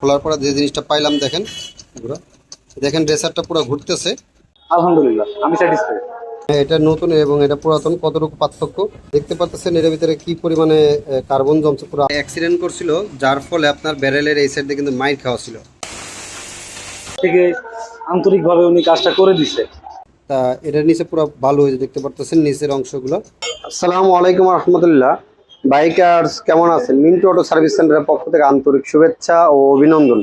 খোলার পরে যে জিনিসটা পাইলাম দেখেন পুরো দেখেন রেসারটা পুরো ঘুরতেছে। আলহামদুলিল্লাহ আমি স্যাটিসফাইড। এটা নতুন এবং এটা পুরাতন কতটুকু পার্থক্য দেখতে পাচ্ছেন। এর ভিতরে কি পরিমাণে কার্বন জমছে, পুরো অ্যাক্সিডেন্ট করছিল, যার ফলে আপনার ব্যারেলের এই সাইড দিয়ে কিন্তু মাইর খাওয়া ছিল। থেকে আন্তরিকভাবে উনি কাজটা করে দিছে। তা এটার নিচে পুরো ভালো হয়েছে, দেখতে পারতেছেন নিচের অংশগুলো। আসসালামু আলাইকুম রহমতুল্লাহ। বাইকার্স কেমন আছেন? মিন্টু অটো সার্ভিস সেন্টারের পক্ষ থেকে আন্তরিক শুভেচ্ছা ও অভিনন্দন।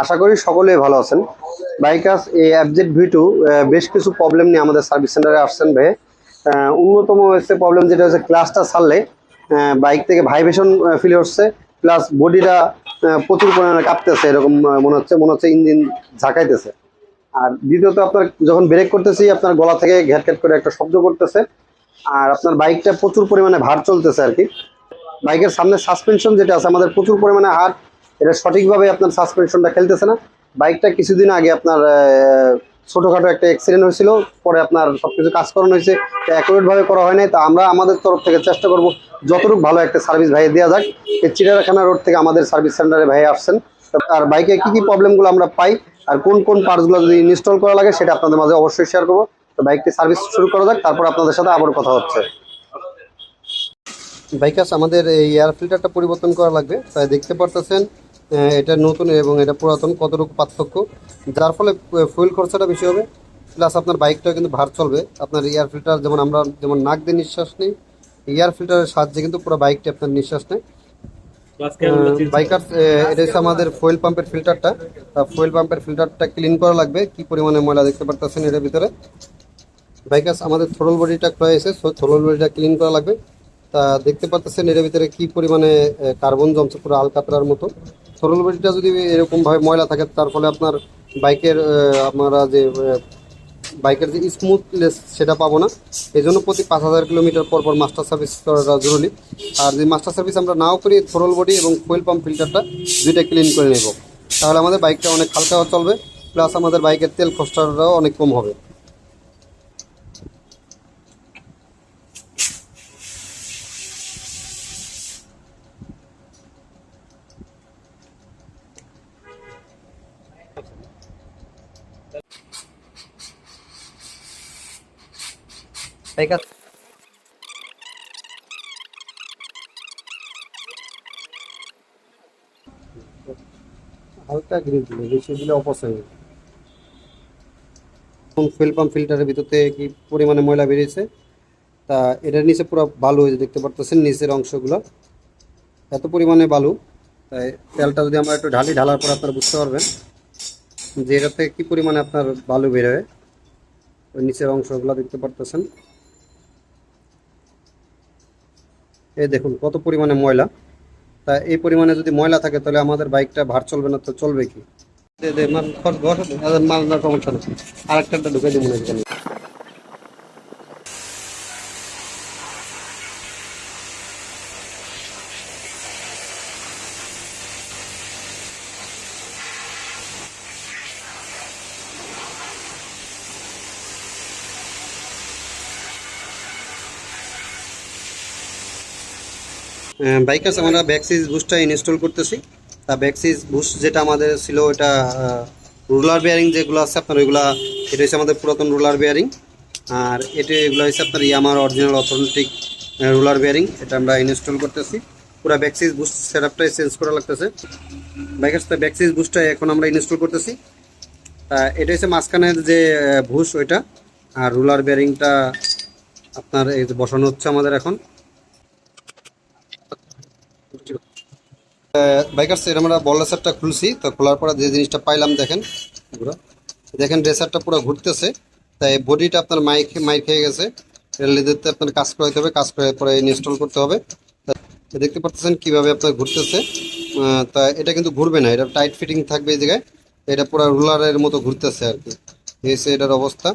আশা করি সকলেই ভালো আছেন। বাইকার্স এই অ্যাবজেট ভি2 বেশ কিছু প্রবলেম নিয়ে আমাদের সার্ভিস সেন্টারে আসছেন ভাই। অন্যতম হচ্ছে প্রবলেম যেটা হচ্ছে ক্লাসটা ছাড়লে বাইক থেকে ভাইব্রেশন ফিল হচ্ছে, প্লাস বডিটা প্রচুর পরিমাণে কাঁপতেছে, এরকম মনে হচ্ছে ইঞ্জিন ঝাঁকাইতেছে। আর দ্বিতীয়ত আপনার যখন ব্রেক করতেছি আপনার গলা থেকে ঘ্যাট ঘ্যাট করে একটা শব্দ করতেছে। আর আপনার বাইকটা প্রচুর পরিমাণে ভার চলতেছে আর কি। বাইকের সামনে সাসপেনশন যেটা আছে আমাদের প্রচুর পরিমাণে হার্ড, এটা সঠিকভাবে আপনার সাসপেনশনটা খেলতেছে না। বাইকটা কিছুদিন আগে আপনার ছোটোখাটো একটা অ্যাক্সিডেন্ট হয়েছিল, পরে আপনার সব কিছু কাজ করানো হয়েছে, অ্যাকুরেটভাবে করা হয় নাই। তা আমরা আমাদের তরফ থেকে চেষ্টা করব যতটুকু ভালো একটা সার্ভিস ভাইয়ে দেওয়া যাক। এই চিড়িয়াখানা রোড থেকে আমাদের সার্ভিস সেন্টারে ভাই আসছেন। আর বাইকে কী কী প্রবলেমগুলো আমরা পাই আর কোন কোন পার্টসগুলো যদি ইনস্টল করা লাগে সেটা আপনাদের মাঝে অবশ্যই শেয়ার করবো। তো বাইকটি সার্ভিস শুরু করা যাক, তারপর আপনাদের সাথে আবার কথা হচ্ছে। বাইকার্স আমাদের এই এয়ার ফিল্টারটা পরিবর্তন করা লাগবে। তাই দেখতে পারতেছেন এটা নতুন এবং এটা পুরাতন কতটুকু পার্থক্য, যার ফলে ফুয়েল খরচাটা বেশি হবে, প্লাস আপনার বাইকটাও কিন্তু ভার চলবে। আপনার এয়ার ফিল্টার যেমন আমরা যেমন নাক দিয়ে নিঃশ্বাস নিই, এয়ার ফিল্টারের সাহায্যে কিন্তু পুরো বাইকটি আপনার নিঃশ্বাস নেয়। বাইকার্স এটা হচ্ছে আমাদের ফুয়েল পাম্পের ফিল্টারটা। ফুয়েল পাম্পের ফিল্টারটা ক্লিন করা লাগবে, কি পরিমাণে ময়লা দেখতে পারতেছেন এর ভিতরে। বাইকার্স আমাদের থ্রোটল বডিটা খোলা হয়েছে, থ্রোটল বডিটা ক্লিন করা লাগবে। তা দেখতে পাচ্ছেন এর ভিতরে কি পরিমাণে কার্বন জমছে, পুরো আলকাতরার মতো। থ্রোটল বডিটা যদি এরকমভাবে ময়লা থাকে তার ফলে আপনার বাইকের আমরা যে বাইকের যে স্মুথনেস সেটা পাবো না। এই জন্য প্রতি 5000 কিলোমিটার পর পর মাস্টার সার্ভিস করাটা জরুরি। আর যদি মাস্টার সার্ভিস আমরা নাও করি, থ্রোটল বডি এবং ফুয়েল পাম্প ফিল্টারটা দুইটা ক্লিন করে নেব, তাহলে আমাদের বাইকটা অনেক হালকা চলবে, প্লাস আমাদের বাইকের তেল খরচাটাও অনেক কম হবে। বাইকার হালকা গ্রিজ দিলে, বেশি দিলে অপচয় হবে। ফুয়েল পাম্প ফিল্টারের ভিতরে কি পরিমাণে ময়লা বেরিয়েছে, তা এটার নিচে পুরো বালু হয়েছে, দেখতে পারতেছেন নিচের অংশগুলো এত পরিমাণে বালু। তাই তেলটা যদি আমরা একটু ঢালার পর আপনারা বুঝতে পারবেন যে এটা থেকে কী পরিমাণে আপনার বালু বেরোয়। ওই নিচের অংশগুলো দেখতে পারতেছেন, এই দেখুন কত পরিমাণে ময়লা। তা এই পরিমাণে যদি ময়লা থাকে তাহলে আমাদের বাইকটা ভার চলবে না, তো চলবে কি? মাল না, সমস্যা নেই, আরেকটা ঢুকে দিব মনে হয়। বাইকার্স আমরা ব্যাকসিস বুস্টটা ইনস্টল করতেছি। তা ব্যাকসিস বুস্ট যেটা আমাদের ছিল ওটা রুলার বেয়ারিং যেগুলো আছে আপনার ওইগুলা, এটা হচ্ছে আমাদের পুরাতন রুলার বেয়ারিং। আর এগুলো হচ্ছে আপনার ইয়ামার অরিজিনাল অথেন্টিক রুলার বেয়ারিং, এটা আমরা ইনস্টল করতেছি। পুরো ব্যাকসিস বুস্ট সেটআপটাই চেঞ্জ করা লাগতেছে। বাইকার্স ব্যাকসিস বুস্টটা এখন আমরা ইনস্টল করতেছি। এটা হচ্ছে মাঝখানের যে বুশ ওইটা, আর রুলার বেয়ারিংটা আপনার এই বসানো হচ্ছে আমাদের এখন। বাইকার্স এটা আমরা বল রেসারটা খুলছি, তো খোলার পরে যে জিনিসটা পাইলাম দেখেন পুরো দেখেন রেসারটা পুরো ঘুরতেছে। তাই বডিটা আপনার মাইক খেয়ে গেছে, লেদারতে আপনার কাজ করাইতে হবে, কাজ করার পরে ইনস্টল করতে হবে। দেখতে পাচ্ছেন কিভাবে আপনার ঘুরতেছে। তা এটা কিন্তু ঘুরবে না, এটা টাইট ফিটিং থাকবে এই জায়গায়। এটা পুরো রুলারের মতো ঘুরতেছে আর কি, এই এটার অবস্থা।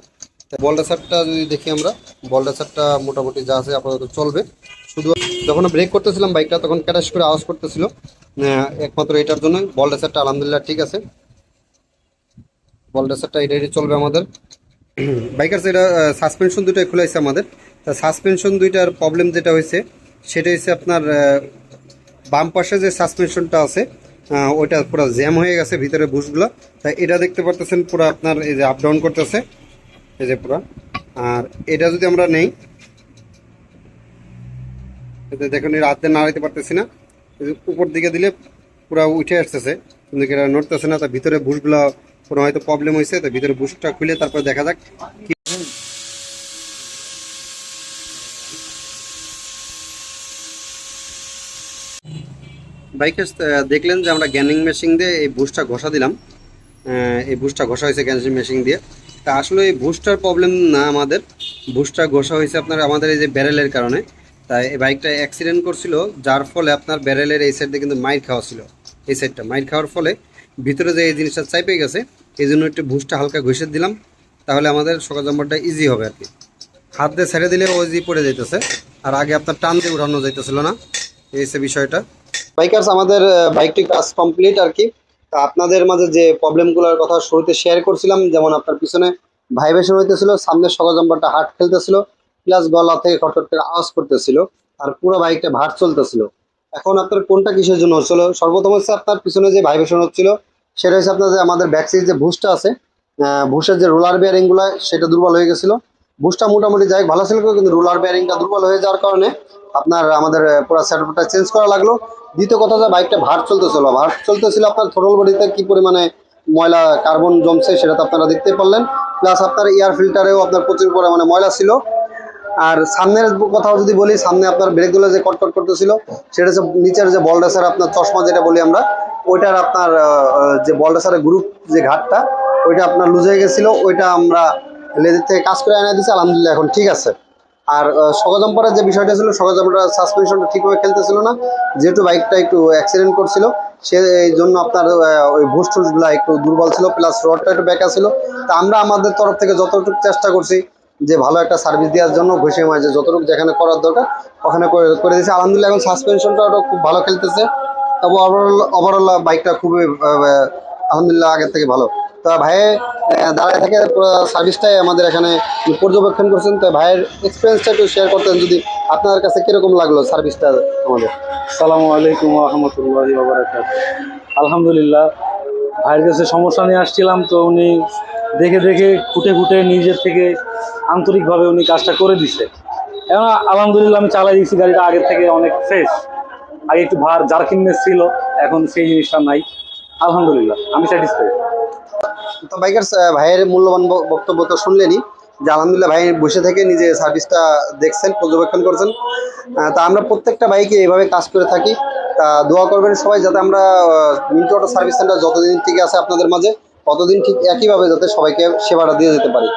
বল রেসারটা যদি দেখি আমরা, বল রেসারটা মোটামুটি যা আছে আপাতত চলবে। শুধু যখন ব্রেক করতেছিলাম বাইকটা তখন ক্যাটাশ করে আওয়াজ করতেছিল, একমাত্র এটার জন্য। বল রেসারটা আলহামদুলিল্লাহ ঠিক আছে, বল রেসারটা এটাই চলবে আমাদের। বাইকার্স এটা সাসপেনশন দুইটাই খোলা হয়েছে আমাদের। তা সাসপেনশন দুইটার প্রবলেম যেটা হয়েছে সেটা হচ্ছে আপনার বাম পাশে যে সাসপেনশনটা আছে ওইটা পুরো জ্যাম হয়ে গেছে ভিতরে বুশগুলো। তাই এটা দেখতে পারতেছেন পুরো আপনার এই যে আপ ডাউন করতেছে, এই যে পুরো। আর এটা যদি আমরা নেই, এতে দেখুন এর হাতে নাড়াইতে পারতেছি না, এই যে উপর দিকে দিলে পুরো উঠে আসতেছে, কিন্তু এটা নড়তেছে না। তার ভিতরে বুশগুলো কোনো হয়তো প্রবলেম হয়েছে, তো ভিতরে বুশটা খুলে তারপর দেখা যাক কি। বাইকে দেখলেন যে আমরা গ্যানিং মেশিন দিয়ে এই বুশটা ঘষা দিলাম, এই বুশটা ঘষা হয়েছে গ্যানিং মেশিন দিয়ে। তা আসলে এই বুশটার প্রবলেম না, আমাদের বুশটা ঘষা হয়েছে আপনার আমাদের এই যে ব্যারেলের কারণে। তাই এই বাইকটা অ্যাক্সিডেন্ট করছিল, যার ফলে আপনার ব্যারেলের এই সাইড দিয়ে কিন্তু মাইর খাওয়া ছিল, এই সাইডটা মাইর খাওয়ার ফলে ভিতরে যে এই জিনিসটা চাইপে গেছে, এই জন্য একটু বুশটা হালকা ঘষে দিলাম, তাহলে আমাদের সকাল জাম্পারটা ইজি হবে আর কি। হাত দিয়ে ছেড়ে দিলে ও ইজি পড়ে যাইতেছে, আর আগে আপনার টান দিয়ে উঠানো যাইতেছিল না, এই সে বিষয়টা। বাইকার্স আমাদের বাইকটি কাজ কমপ্লিট আর কি। তা আপনাদের মাঝে যে প্রবলেমগুলোর কথা শুরুতে শেয়ার করছিলাম, যেমন আপনার পিছনে ভাইব্রেশন হইতেছিল, সামনের সকাল জাম্পারটা হার্ট খেলতেছিল, প্লাস গলা থেকে খটখট করে আওয়াজ করতেছিল, আর পুরো বাইকটা ভার চলতেছিল। এখন আপনার কোনটা কিসের জন্য হচ্ছিল? সর্বপ্রথম হচ্ছে আপনার পিছনে যে ভাইব্রেশন হচ্ছিল, সেটা হচ্ছে আপনার যে আমাদের ব্যাক সাইড যে বুশটা আছে, বুশের যে রোলার বেয়ারিংগুলো সেটা দুর্বল হয়ে গেছিল। বুশটা মোটামুটি যাই ভালো ছিল, কিন্তু রোলার বেয়ারিংটা দুর্বল হয়ে যাওয়ার কারণে আপনার আমাদের পুরো সেটআপটা চেঞ্জ করা লাগলো। দ্বিতীয় কথা, যে বাইকটা ভার চলতেছিল আপনার থ্রোটল বডিতে কি পরিমাণে ময়লা কার্বন জমছে সেটা তো আপনারা দেখতেই পারলেন। প্লাস আপনার এয়ার ফিল্টারেও আপনার প্রচুর পরিমাণে ময়লা ছিল। আর সামনের কথাও যদি বলি, সামনে আপনার ব্রেকগুলো যে কটকট করতেছিল, সেটা হচ্ছে নিচের যে বলডাসার আপনার চশমা যেটা বলি আমরা, ওইটার আপনার যে বলডাসারের গ্রুপ যে ঘাটটা, ওইটা আপনার লুজ হয়ে গেছিলো, ওইটা আমরা লেদের থেকে কাজ করে এনে দিচ্ছি, আলহামদুলিল্লাহ এখন ঠিক আছে। আর সকাজম্পারের যে বিষয়টা ছিল, সকাজম্পারের সাসপেনশনটা ঠিকভাবে খেলতেছিল না, যেহেতু বাইকটা একটু অ্যাক্সিডেন্ট করছিল, এই জন্য আপনার ওই বুশ টুসগুলো একটু দুর্বল ছিল, প্লাস রডটা একটু ব্যাকা ছিল। তা আমরা আমাদের তরফ থেকে যতটুকু চেষ্টা করছি যে ভালো একটা সার্ভিস দেওয়ার জন্য, ঘষে মাঝে যতটুকু যেখানে করার দরকার ওখানে করে দিয়েছি, আলহামদুলিল্লাহ এখন সাসপেনশনটা ওটা খুব ভালো খেলতেছে। তবে ওভারঅল বাইকটা খুবই আলহামদুলিল্লাহ আগের থেকে ভালো। তা ভাইয়ে দাঁড়ায় থেকে পুরো সার্ভিসটাই আমাদের এখানে পর্যবেক্ষণ করছেন। তো ভাইয়ের এক্সপিরিয়েন্সটা একটু শেয়ার করতেন যদি, আপনার কাছে কিরকম লাগলো সার্ভিসটা আমাদের? আসসালামু আলাইকুম ওয়া রাহমাতুল্লাহি ওয়া বারাকাতুহু। আলহামদুলিল্লাহ, ভাইয়ের কাছে সমস্যা নিয়ে আসছিলাম, তো উনি দেখে দেখে খুঁটে খুঁটে নিজের থেকে আন্তরিকভাবে উনি কাজটা করে দিছে। এখন আলহামদুলিল্লাহ আমি চালাই দিচ্ছি, গাড়িটা আগের থেকে অনেক ফ্রেশ। আগে একটু ভার জার্কিংনেস ছিল, এখন সেই জিনিসটা নাই। আলহামদুলিল্লাহ আমি স্যাটিসফাইড। তো বাইকার ভাইয়ের মূল্যবান বক্তব্য তো শুনলেনই, যে আলহামদুলিল্লাহ ভাই বসে থেকে নিজে সার্ভিসটা দেখছেন, পর্যবেক্ষণ করছেন। তা আমরা প্রত্যেকটা বাইকে এইভাবে কাজ করে থাকি। তা দোয়া করবেন সবাই, যাতে আমরা মিন্টু অটো সার্ভিস সেন্টার যতদিন ঠিক আছে আপনাদের মাঝে, ততদিন ঠিক একইভাবে যাতে সবাইকে সেবাটা দিয়ে যেতে পারি।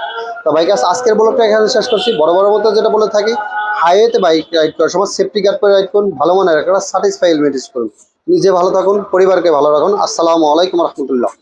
তো বাইকার্স আজকের ব্লগটা এখানে শেষ করছি। বড় মতো যেটা বলে থাকি, হাইওয়েতে বাইক রাইড করার সময় সেফটি গার্ড করে রাইড করুন, ভালো মানের একটা স্যাটিসফাই হেলমেট ইউজ করুন। নিজে ভালো থাকুন, পরিবারকে ভালো রাখুন। আসসালামু আলাইকুম রহমতুল্লাহ।